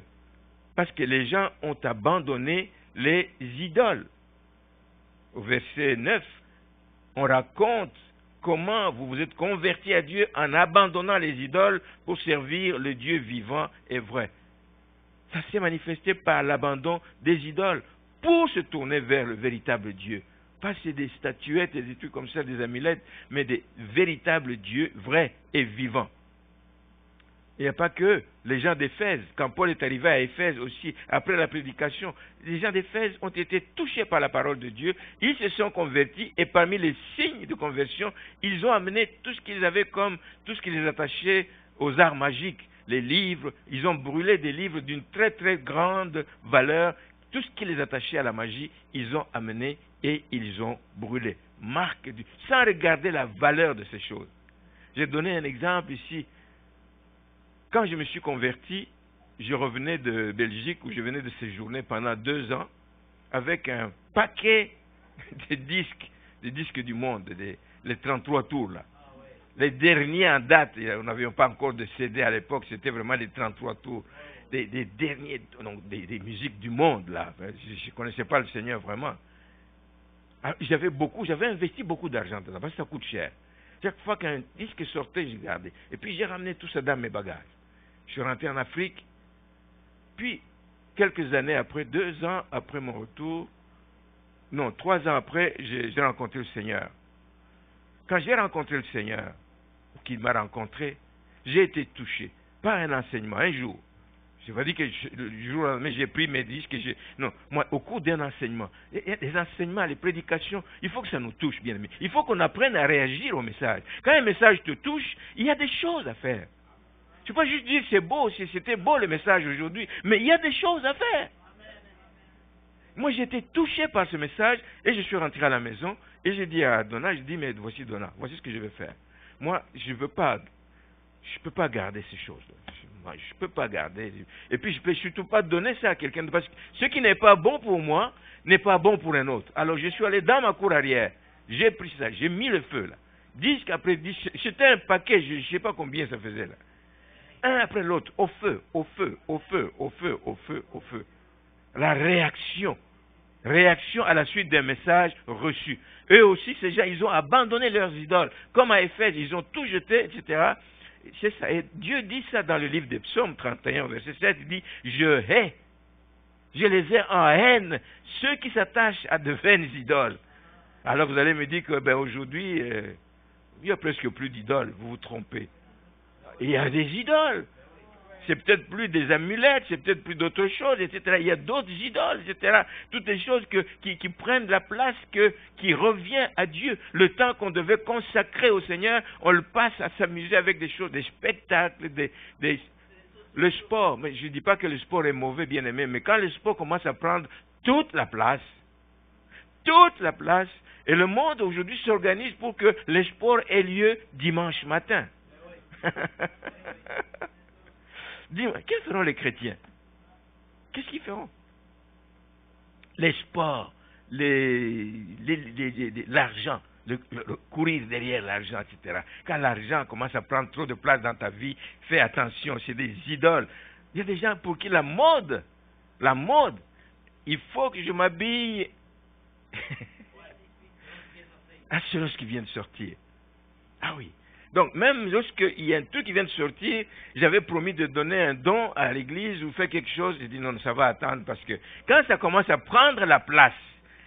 parce que les gens ont abandonné les idoles. Au verset 9, on raconte comment vous vous êtes convertis à Dieu en abandonnant les idoles pour servir le Dieu vivant et vrai. Ça s'est manifesté par l'abandon des idoles pour se tourner vers le véritable Dieu. Pas c'est des statuettes et des trucs comme ça, des amulettes, mais des véritables dieux vrais et vivants. Il n'y a pas que Les gens d'Éphèse, quand Paul est arrivé à Éphèse aussi, après la prédication, les gens d'Éphèse ont été touchés par la parole de Dieu, ils se sont convertis et parmi les signes de conversion, ils ont amené tout ce qu'ils avaient comme, tout ce qui les attachait aux arts magiques, les livres, ils ont brûlé des livres d'une très très grande valeur, tout ce qui les attachait à la magie, ils ont amené et ils ont brûlé. Sans regarder la valeur de ces choses. J'ai donné un exemple ici. Quand je me suis converti, je revenais de Belgique où je venais de séjourner pendant 2 ans avec un paquet de disques du monde, les 33 tours là. Les derniers en date, nous n'avions pas encore de CD à l'époque, c'était vraiment les 33 tours, des derniers, donc des musiques du monde là. Je ne connaissais pas le Seigneur vraiment. J'avais investi beaucoup d'argent dedans parce que ça coûte cher. Chaque fois qu'un disque sortait, je gardais. Et puis j'ai ramené tout ça dans mes bagages. Je suis rentré en Afrique. Puis, quelques années après, 2 ans après mon retour, 3 ans après, j'ai rencontré le Seigneur. Quand j'ai rencontré le Seigneur, ou qu'il m'a rencontré, j'ai été touché par un enseignement. Un jour, je ne vais pas dire que le jour où j'ai pris mes disques, moi, au cours d'un enseignement, les enseignements, les prédications, il faut que ça nous touche, bien aimé. Il faut qu'on apprenne à réagir au message. Quand un message te touche, il y a des choses à faire. Je ne peux pas juste dire c'est beau, c'était beau le message aujourd'hui, mais il y a des choses à faire. Moi, j'ai été touché par ce message et je suis rentré à la maison et j'ai dit à Donna, mais voici Donna, voici ce que je vais faire. Moi, je ne peux pas garder ces choses-là. Moi, je ne peux pas garder. Et puis, je ne peux surtout pas donner ça à quelqu'un. Parce que ce qui n'est pas bon pour moi n'est pas bon pour un autre. Alors, je suis allé dans ma cour arrière. J'ai pris ça, j'ai mis le feu là. Disque après disque. C'était un paquet, je ne sais pas combien ça faisait là. Un après l'autre, au feu, au feu, au feu, au feu, au feu, au feu. La réaction à la suite d'un message reçu. Eux aussi, ces gens, ils ont abandonné leurs idoles. Comme à Éphèse, ils ont tout jeté, etc. C'est ça. Et Dieu dit ça dans le livre des Psaumes 31, verset 7, il dit, je hais, je les ai en haine, ceux qui s'attachent à de vaines idoles. Alors vous allez me dire que aujourd'hui, il n'y a presque plus d'idoles, vous vous trompez. Il y a des idoles. C'est peut-être plus des amulettes, c'est peut-être plus d'autres choses, etc. Il y a d'autres idoles, etc. Toutes les choses qui prennent la place, qui revient à Dieu. Le temps qu'on devait consacrer au Seigneur, on le passe à s'amuser avec des choses, des spectacles, le sport. Mais je ne dis pas que le sport est mauvais, bien aimé, mais quand le sport commence à prendre toute la place, et le monde aujourd'hui s'organise pour que le sport ait lieu dimanche matin. Dis-moi, que feront les chrétiens? Qu'est-ce qu'ils feront? Les sports, l'argent, le courir derrière l'argent, etc. Quand l'argent commence à prendre trop de place dans ta vie, fais attention, c'est des idoles. Il y a des gens pour qui la mode, il faut que je m'habille selon ce qui vient de sortir. Ah oui. Donc, même lorsqu'il y a un truc qui vient de sortir, j'avais promis de donner un don à l'église ou faire quelque chose. J'ai dit non, ça va attendre parce que quand ça commence à prendre la place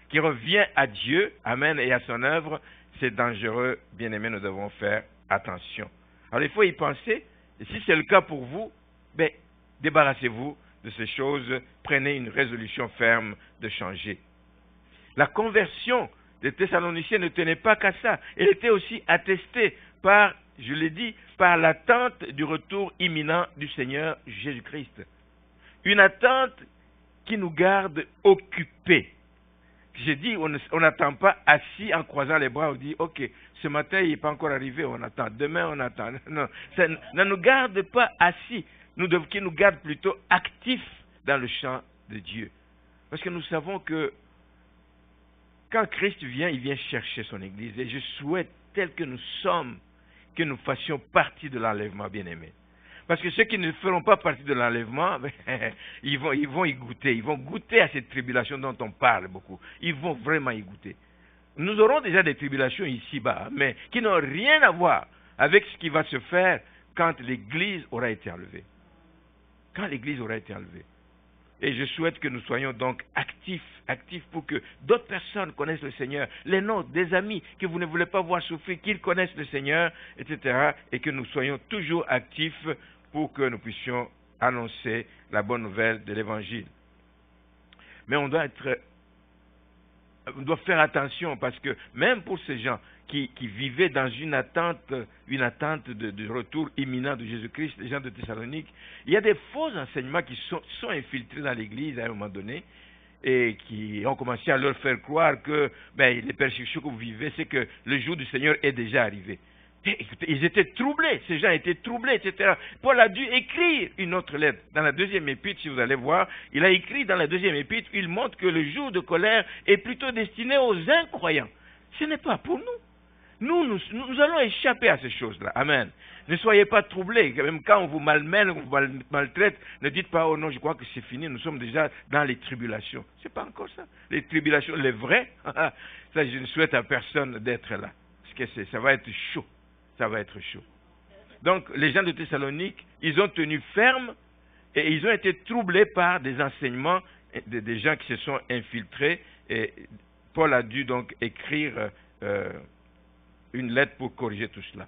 qui revient à Dieu, amen, et à son œuvre, c'est dangereux. Bien aimé, nous devons faire attention. Alors, il faut y penser. Et si c'est le cas pour vous, débarrassez-vous de ces choses. Prenez une résolution ferme de changer. La conversion des Thessaloniciens ne tenait pas qu'à ça. Elle était aussi attestée par, je l'ai dit, par l'attente du retour imminent du Seigneur Jésus-Christ. Une attente qui nous garde occupés. J'ai dit, on n'attend pas assis en croisant les bras, on dit, ok, ce matin il n'est pas encore arrivé, on attend, demain on attend. Non, ça ne nous garde pas assis, qui nous garde plutôt actifs dans le champ de Dieu. Parce que nous savons que quand Christ vient, il vient chercher son Église. Et je souhaite, tel que nous sommes, que nous fassions partie de l'enlèvement, bien-aimés. Parce que ceux qui ne feront pas partie de l'enlèvement, ils vont y goûter. Ils vont goûter à cette tribulation dont on parle beaucoup. Ils vont vraiment y goûter. Nous aurons déjà des tribulations ici-bas, mais qui n'ont rien à voir avec ce qui va se faire quand l'Église aura été enlevée. Quand l'Église aura été enlevée. Et je souhaite que nous soyons donc actifs pour que d'autres personnes connaissent le Seigneur, les nôtres, des amis que vous ne voulez pas voir souffrir, qu'ils connaissent le Seigneur, etc. Et que nous soyons toujours actifs pour que nous puissions annoncer la bonne nouvelle de l'Évangile. Mais on doit faire attention parce que même pour ces gens qui vivaient dans une attente de retour imminent de Jésus-Christ, les gens de Thessalonique, il y a des faux enseignements qui sont infiltrés dans l'Église à un moment donné et qui ont commencé à leur faire croire que les persécutions que vous vivez, c'est que le jour du Seigneur est déjà arrivé. Ils étaient troublés, ces gens étaient troublés, etc. Paul a dû écrire une autre lettre. Dans la deuxième épître, si vous allez voir, il a écrit dans la deuxième épître, il montre que le jour de colère est plutôt destiné aux incroyants. Ce n'est pas pour nous. Nous allons échapper à ces choses-là. Amen. Ne soyez pas troublés. Même quand on vous malmène, on vous maltraite, ne dites pas, oh non, je crois que c'est fini, nous sommes déjà dans les tribulations. C'est pas encore ça. Les tribulations, les vraies, ça je ne souhaite à personne d'être là. Parce que ça va être chaud. Ça va être chaud. Donc, les gens de Thessalonique, ils ont tenu ferme et ils ont été troublés par des enseignements des gens qui se sont infiltrés. Et Paul a dû donc écrire une lettre pour corriger tout cela.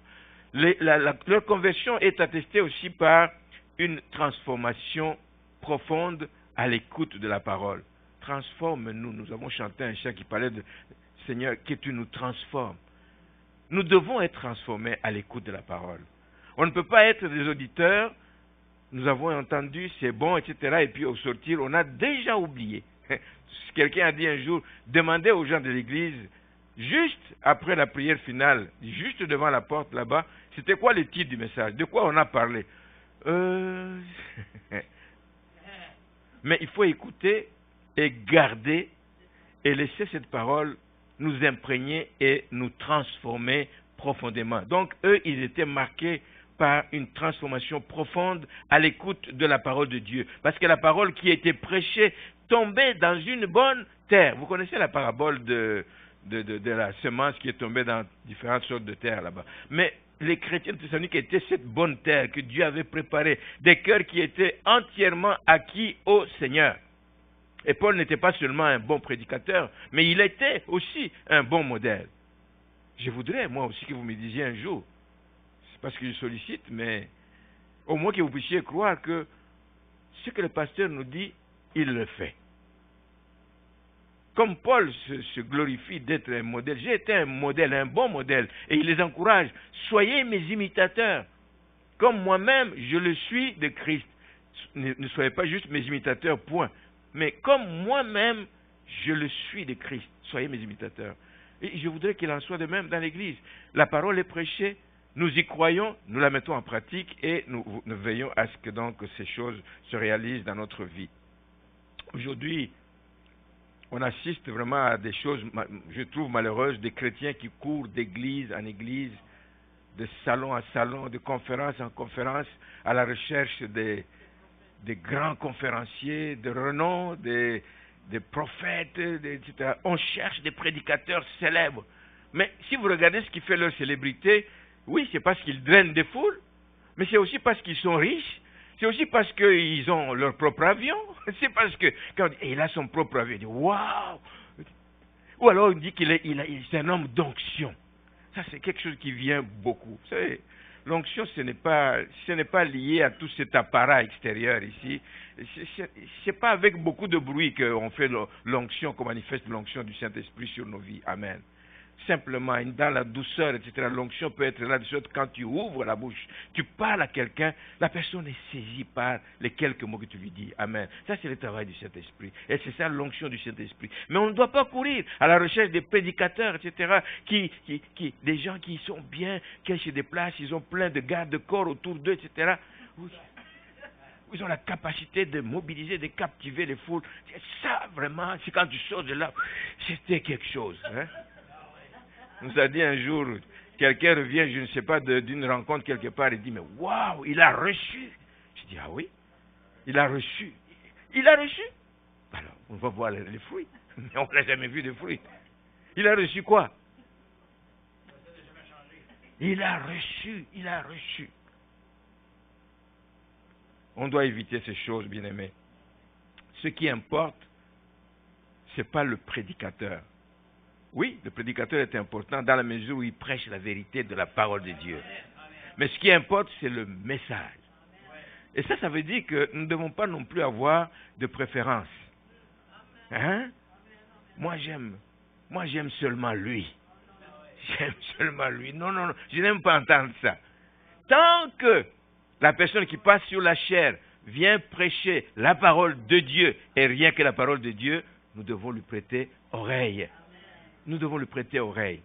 Leur conversion est attestée aussi par une transformation profonde à l'écoute de la parole. Transforme-nous. Nous avons chanté un chant qui parlait de Seigneur, que tu nous transformes. Nous devons être transformés à l'écoute de la parole. On ne peut pas être des auditeurs, nous avons entendu, c'est bon, etc. Et puis au sortir, on a déjà oublié. Quelqu'un a dit un jour, demandez aux gens de l'église, juste après la prière finale, juste devant la porte là-bas, c'était quoi le titre du message? De quoi on a parlé? Mais il faut écouter et garder et laisser cette parole nous imprégner et nous transformer profondément. Donc, eux, ils étaient marqués par une transformation profonde à l'écoute de la parole de Dieu. Parce que la parole qui était prêchée tombait dans une bonne terre. Vous connaissez la parabole de la semence qui est tombée dans différentes sortes de terres là-bas. Mais les chrétiens de Thessalonique étaient cette bonne terre que Dieu avait préparée, des cœurs qui étaient entièrement acquis au Seigneur. Et Paul n'était pas seulement un bon prédicateur, mais il était aussi un bon modèle. Je voudrais, moi aussi, que vous me disiez un jour, c'est parce que je sollicite, mais au moins que vous puissiez croire que ce que le pasteur nous dit, il le fait. Comme Paul se glorifie d'être un modèle, j'ai été un modèle, un bon modèle, et il les encourage. Soyez mes imitateurs, comme moi-même je le suis de Christ. Ne soyez pas juste mes imitateurs, point. Mais comme moi-même, je le suis de Christ. Soyez mes imitateurs. Et je voudrais qu'il en soit de même dans l'Église. La parole est prêchée, nous y croyons, nous la mettons en pratique et nous veillons à ce que donc ces choses se réalisent dans notre vie. Aujourd'hui, on assiste vraiment à des choses, je trouve malheureuses, des chrétiens qui courent d'église en église, de salon en salon, de conférence en conférence, à la recherche des grands conférenciers de renom, des prophètes, etc. On cherche des prédicateurs célèbres. Mais si vous regardez ce qui fait leur célébrité, oui, c'est parce qu'ils drainent des foules, mais c'est aussi parce qu'ils sont riches, c'est aussi parce qu'ils ont leur propre avion, c'est parce que quand il a son propre avion, il dit waouh! Ou alors il dit qu'il est un homme d'onction. Ça, c'est quelque chose qui vient beaucoup. Vous savez, l'onction, ce n'est pas lié à tout cet appareil extérieur ici. C'est pas avec beaucoup de bruit qu'on fait l'onction, qu'on manifeste l'onction du Saint-Esprit sur nos vies. Amen. Simplement, dans la douceur, etc. L'onction peut être là, de sorte quand tu ouvres la bouche, tu parles à quelqu'un, la personne est saisie par les quelques mots que tu lui dis. Amen. Ça, c'est le travail du Saint-Esprit. Et c'est ça l'onction du Saint-Esprit. Mais on ne doit pas courir à la recherche des prédicateurs, etc. Des gens qui sont bien, qui se déplacent, ils ont plein de garde-corps autour d'eux, etc. Oui. Ils ont la capacité de mobiliser, de captiver les foules. Ça, vraiment, c'est quand tu sors de là, c'était quelque chose. Hein? On nous a dit un jour, quelqu'un revient, je ne sais pas, d'une rencontre quelque part, et dit, mais waouh, il a reçu. Je dis, ah oui, il a reçu. Il a reçu. Alors, on va voir les fruits. Mais on n'a jamais vu de fruits. Il a reçu quoi? Il a reçu, il a reçu. On doit éviter ces choses, bien-aimés. Ce qui importe, ce n'est pas le prédicateur. Oui, le prédicateur est important dans la mesure où il prêche la vérité de la parole de Dieu. Mais ce qui importe, c'est le message. Et ça veut dire que nous ne devons pas non plus avoir de préférence. Hein? Moi, j'aime seulement lui. J'aime seulement lui. Non, je n'aime pas entendre ça. Tant que la personne qui passe sur la chair vient prêcher la parole de Dieu et rien que la parole de Dieu, nous devons lui prêter oreille. Nous devons lui prêter oreille.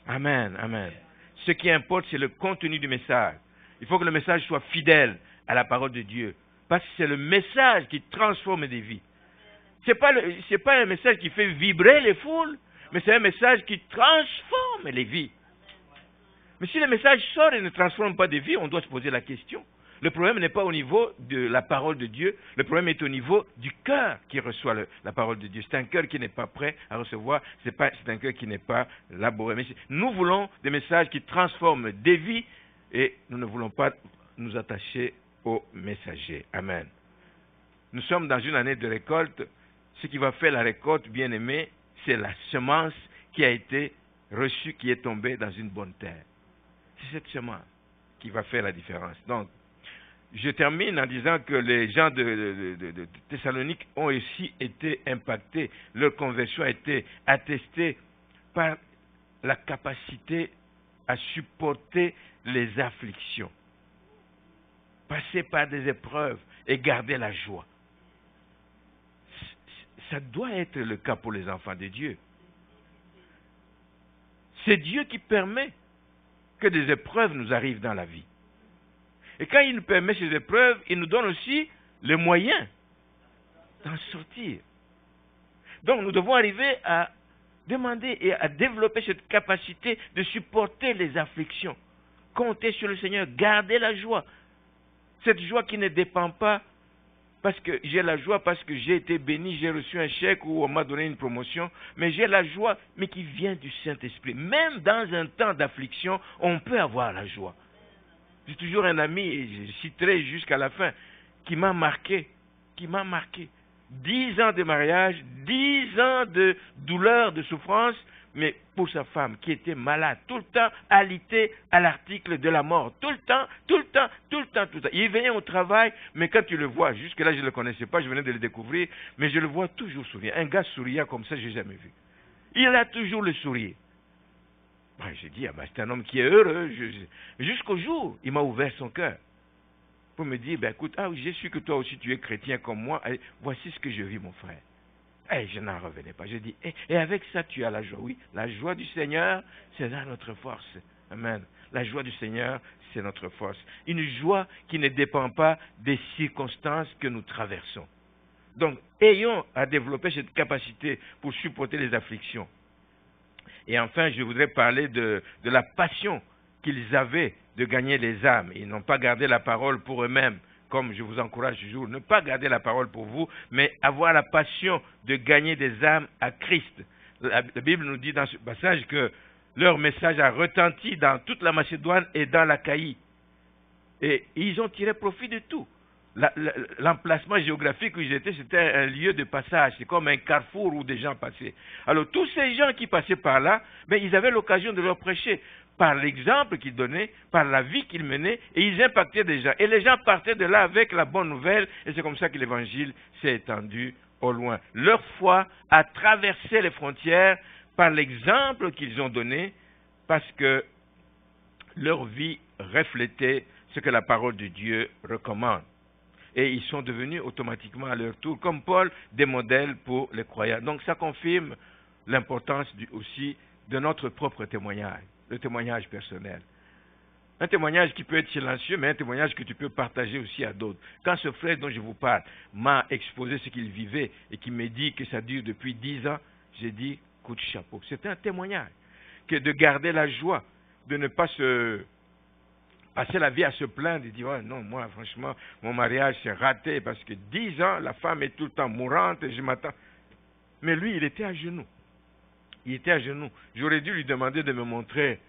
Amen, amen. Ce qui importe, c'est le contenu du message. Il faut que le message soit fidèle à la parole de Dieu. Parce que c'est le message qui transforme des vies. Ce n'est pas un message qui fait vibrer les foules, mais c'est un message qui transforme les vies. Mais si le message sort et ne transforme pas des vies, on doit se poser la question. Le problème n'est pas au niveau de la parole de Dieu, le problème est au niveau du cœur qui reçoit la parole de Dieu. C'est un cœur qui n'est pas prêt à recevoir, c'est un cœur qui n'est pas laboré. Mais nous voulons des messages qui transforment des vies et nous ne voulons pas nous attacher aux messagers. Amen. Nous sommes dans une année de récolte. Ce qui va faire la récolte, bien aimé, c'est la semence qui a été reçue, qui est tombée dans une bonne terre. C'est cette semence qui va faire la différence. Donc, je termine en disant que les gens de Thessalonique ont aussi été impactés. Leur conversion a été attestée par la capacité à supporter les afflictions. Passer par des épreuves et garder la joie. Ça doit être le cas pour les enfants de Dieu. C'est Dieu qui permet que des épreuves nous arrivent dans la vie. Et quand il nous permet ces épreuves, il nous donne aussi les moyens d'en sortir. Donc nous devons arriver à demander et à développer cette capacité de supporter les afflictions. Compter sur le Seigneur, garder la joie. Cette joie qui ne dépend pas parce que j'ai la joie, parce que j'ai été béni, j'ai reçu un chèque ou on m'a donné une promotion, mais j'ai la joie, mais qui vient du Saint-Esprit. Même dans un temps d'affliction, on peut avoir la joie. J'ai toujours un ami, et je citerai jusqu'à la fin, qui m'a marqué. 10 ans de mariage, 10 ans de douleur, de souffrance, mais pour sa femme qui était malade, tout le temps alité à l'article de la mort, tout le temps. Il venait au travail, mais quand tu le vois, jusque-là je ne le connaissais pas, je venais de le découvrir, mais je le vois toujours sourire. Un gars souriant comme ça, je n'ai jamais vu. Il a toujours le sourire. J'ai dit, c'est un homme qui est heureux. Jusqu'au jour, il m'a ouvert son cœur pour me dire, écoute, j'ai su que toi aussi tu es chrétien comme moi, et voici ce que je vis, mon frère. Je n'en revenais pas. Je dis, et avec ça, tu as la joie. Oui, la joie du Seigneur, c'est là notre force. Amen. La joie du Seigneur, c'est notre force. Une joie qui ne dépend pas des circonstances que nous traversons. Donc, ayons à développer cette capacité pour supporter les afflictions. Et enfin, je voudrais parler de la passion qu'ils avaient de gagner les âmes. Ils n'ont pas gardé la parole pour eux-mêmes, comme je vous encourage toujours. Ne pas garder la parole pour vous, mais avoir la passion de gagner des âmes à Christ. La Bible nous dit dans ce passage que leur message a retenti dans toute la Macédoine et dans l'Achaïe. Et ils ont tiré profit de tout. L'emplacement géographique où ils étaient, c'était un lieu de passage. C'est comme un carrefour où des gens passaient. Alors, tous ces gens qui passaient par là, ils avaient l'occasion de leur prêcher par l'exemple qu'ils donnaient, par la vie qu'ils menaient, et ils impactaient des gens. Et les gens partaient de là avec la bonne nouvelle, et c'est comme ça que l'évangile s'est étendu au loin. Leur foi a traversé les frontières par l'exemple qu'ils ont donné, parce que leur vie reflétait ce que la parole de Dieu recommande. Et ils sont devenus automatiquement à leur tour, comme Paul, des modèles pour les croyants. Donc ça confirme l'importance aussi de notre propre témoignage, le témoignage personnel. Un témoignage qui peut être silencieux, mais un témoignage que tu peux partager aussi à d'autres. Quand ce frère dont je vous parle m'a exposé ce qu'il vivait et qui me dit que ça dure depuis 10 ans, j'ai dit, coup de chapeau. C'est un témoignage, que de garder la joie, de ne pas se passer la vie à se plaindre et dire, non, moi, franchement, mon mariage s'est raté parce que 10 ans, la femme est tout le temps mourante et je m'attends. Mais lui, il était à genoux. J'aurais dû lui demander de me montrer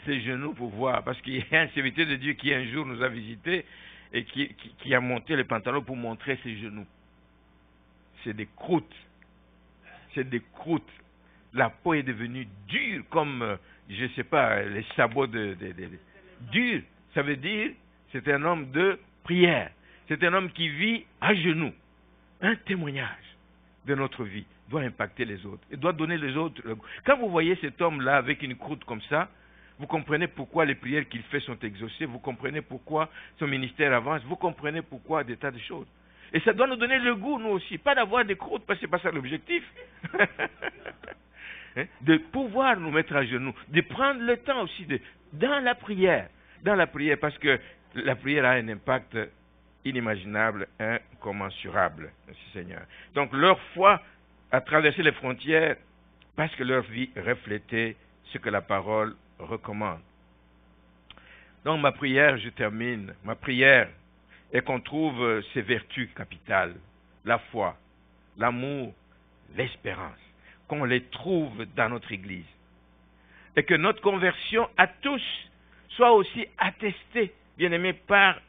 ses genoux pour voir, parce qu'il y a un serviteur de Dieu qui un jour nous a visités et qui a monté les pantalons pour montrer ses genoux. C'est des croûtes. La peau est devenue dure comme, je ne sais pas, les sabots durs. Ça veut dire, c'est un homme de prière. C'est un homme qui vit à genoux. Un témoignage de notre vie doit impacter les autres. Et doit donner les autres. Quand vous voyez cet homme-là avec une croûte comme ça, vous comprenez pourquoi les prières qu'il fait sont exaucées. Vous comprenez pourquoi son ministère avance. Vous comprenez pourquoi des tas de choses. Et ça doit nous donner le goût, nous aussi. Pas d'avoir des croûtes, parce que ce n'est pas ça l'objectif. De pouvoir nous mettre à genoux. De prendre le temps aussi dans la prière. Dans la prière, parce que la prière a un impact inimaginable, incommensurable. Merci Seigneur. Donc leur foi a traversé les frontières parce que leur vie reflétait ce que la parole recommande. Donc ma prière, je termine, ma prière est qu'on trouve ces vertus capitales, la foi, l'amour, l'espérance, qu'on les trouve dans notre Église. Et que notre conversion à tous soit aussi attestée, bien aimé, par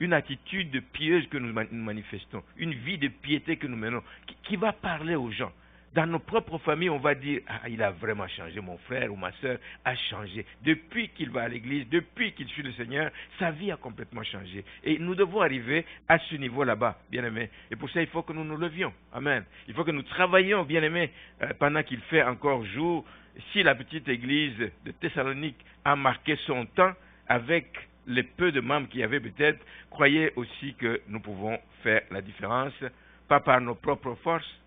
une attitude pieuse que nous manifestons, une vie de piété que nous menons, qui va parler aux gens. Dans nos propres familles, on va dire, ah, il a vraiment changé, mon frère ou ma soeur a changé. Depuis qu'il va à l'église, depuis qu'il suit le Seigneur, sa vie a complètement changé. Et nous devons arriver à ce niveau là-bas, bien-aimés. Et pour ça, il faut que nous nous levions. Amen. Il faut que nous travaillions, bien-aimés, pendant qu'il fait encore jour. Si la petite église de Thessalonique a marqué son temps avec les peu de membres qu'il y avait peut-être, croyez aussi que nous pouvons faire la différence, pas par nos propres forces,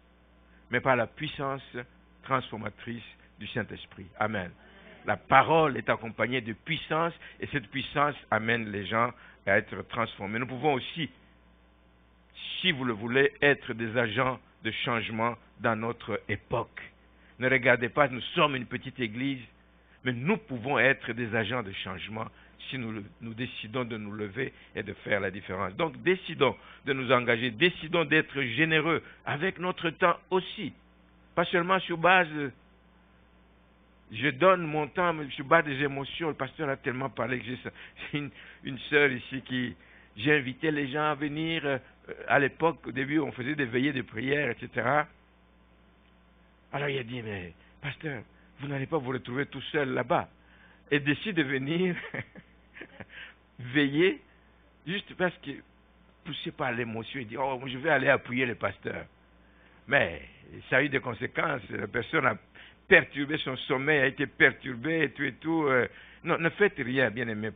mais par la puissance transformatrice du Saint-Esprit. Amen. La parole est accompagnée de puissance, et cette puissance amène les gens à être transformés. Nous pouvons aussi, si vous le voulez, être des agents de changement dans notre époque. Ne regardez pas, nous sommes une petite église, mais nous pouvons être des agents de changement si nous décidons de nous lever et de faire la différence. Donc, décidons de nous engager, décidons d'être généreux avec notre temps aussi. Pas seulement sur base, je donne mon temps, mais sur base des émotions. Le pasteur a tellement parlé que j'ai une sœur ici qui, j'ai invité les gens à venir. À l'époque, au début, on faisait des veillées de prière, etc. Alors il a dit, mais pasteur, vous n'allez pas vous retrouver tout seul là-bas. Et décide de venir veiller, juste parce que, poussé par l'émotion, il dit, oh, je vais aller appuyer le pasteur. Mais ça a eu des conséquences. La personne a perturbé, son sommeil a été perturbé et tout. Non, ne faites rien, bien-aimé,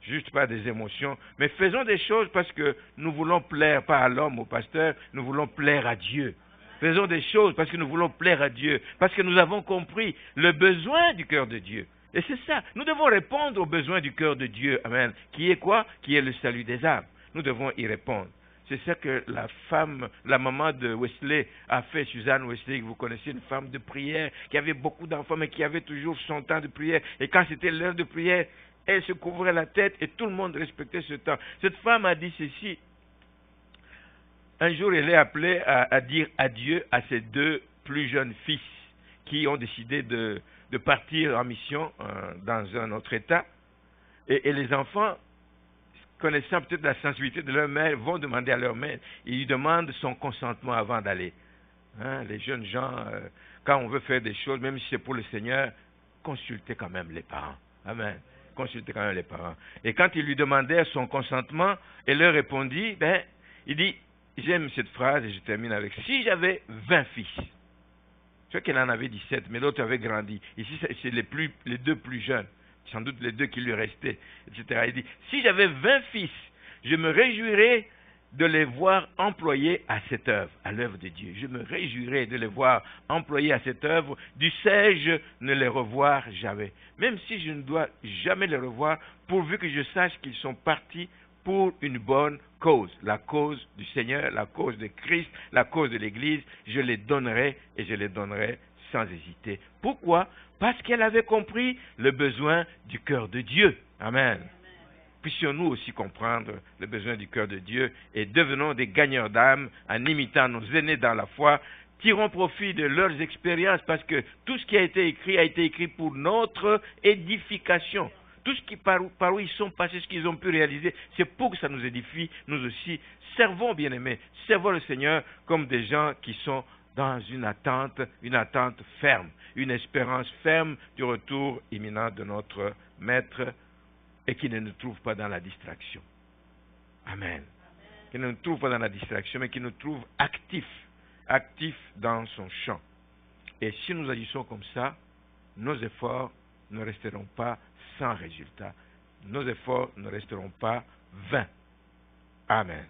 juste par des émotions. Mais faisons des choses parce que nous voulons plaire, pas à l'homme, au pasteur, nous voulons plaire à Dieu. Faisons des choses parce que nous voulons plaire à Dieu, parce que nous avons compris le besoin du cœur de Dieu. Et c'est ça, nous devons répondre aux besoins du cœur de Dieu, amen, qui est quoi? Qui est le salut des âmes. Nous devons y répondre. C'est ça que la maman de Wesley a fait, Suzanne Wesley, que vous connaissez, une femme de prière, qui avait beaucoup d'enfants, mais qui avait toujours son temps de prière. Et quand c'était l'heure de prière, elle se couvrait la tête et tout le monde respectait ce temps. Cette femme a dit ceci. Un jour, elle est appelée à dire adieu à ses deux plus jeunes fils qui ont décidé de partir en mission dans un autre État. Et les enfants, connaissant peut-être la sensibilité de leur mère, vont demander à leur mère. Ils lui demandent son consentement avant d'aller. Hein, les jeunes gens, quand on veut faire des choses, même si c'est pour le Seigneur, consultez quand même les parents. Amen. Consultez quand même les parents. Et quand ils lui demandèrent son consentement, elle leur répondit, il dit, j'aime cette phrase et je termine avec, si j'avais 20 fils, je sais qu'elle en avait 17, mais l'autre avait grandi. Ici, c'est les deux plus jeunes, sans doute les deux qui lui restaient, etc. Il dit, si j'avais 20 fils, je me réjouirais de les voir employés à cette œuvre, à l'œuvre de Dieu. Je me réjouirais de les voir employés à cette œuvre, dussé-je ne les revoir jamais. Même si je ne dois jamais les revoir, pourvu que je sache qu'ils sont partis pour une bonne cause, la cause du Seigneur, la cause de Christ, la cause de l'Église, je les donnerai et je les donnerai sans hésiter. Pourquoi? Parce qu'elle avait compris le besoin du cœur de Dieu. Amen. Puissions-nous aussi comprendre le besoin du cœur de Dieu et devenons des gagneurs d'âme en imitant nos aînés dans la foi, tirons profit de leurs expériences parce que tout ce qui a été écrit pour notre édification. Tout ce qui par où ils sont passés, ce qu'ils ont pu réaliser, c'est pour que ça nous édifie, nous aussi. Servons, bien-aimés, servons le Seigneur comme des gens qui sont dans une attente ferme, une espérance ferme du retour imminent de notre Maître et qui ne nous trouve pas dans la distraction. Amen. qui ne nous trouve pas dans la distraction, mais qui nous trouve actifs dans son champ. Et si nous agissons comme ça, nos efforts ne resteront pas sans résultat. Nos efforts ne resteront pas vains. Amen.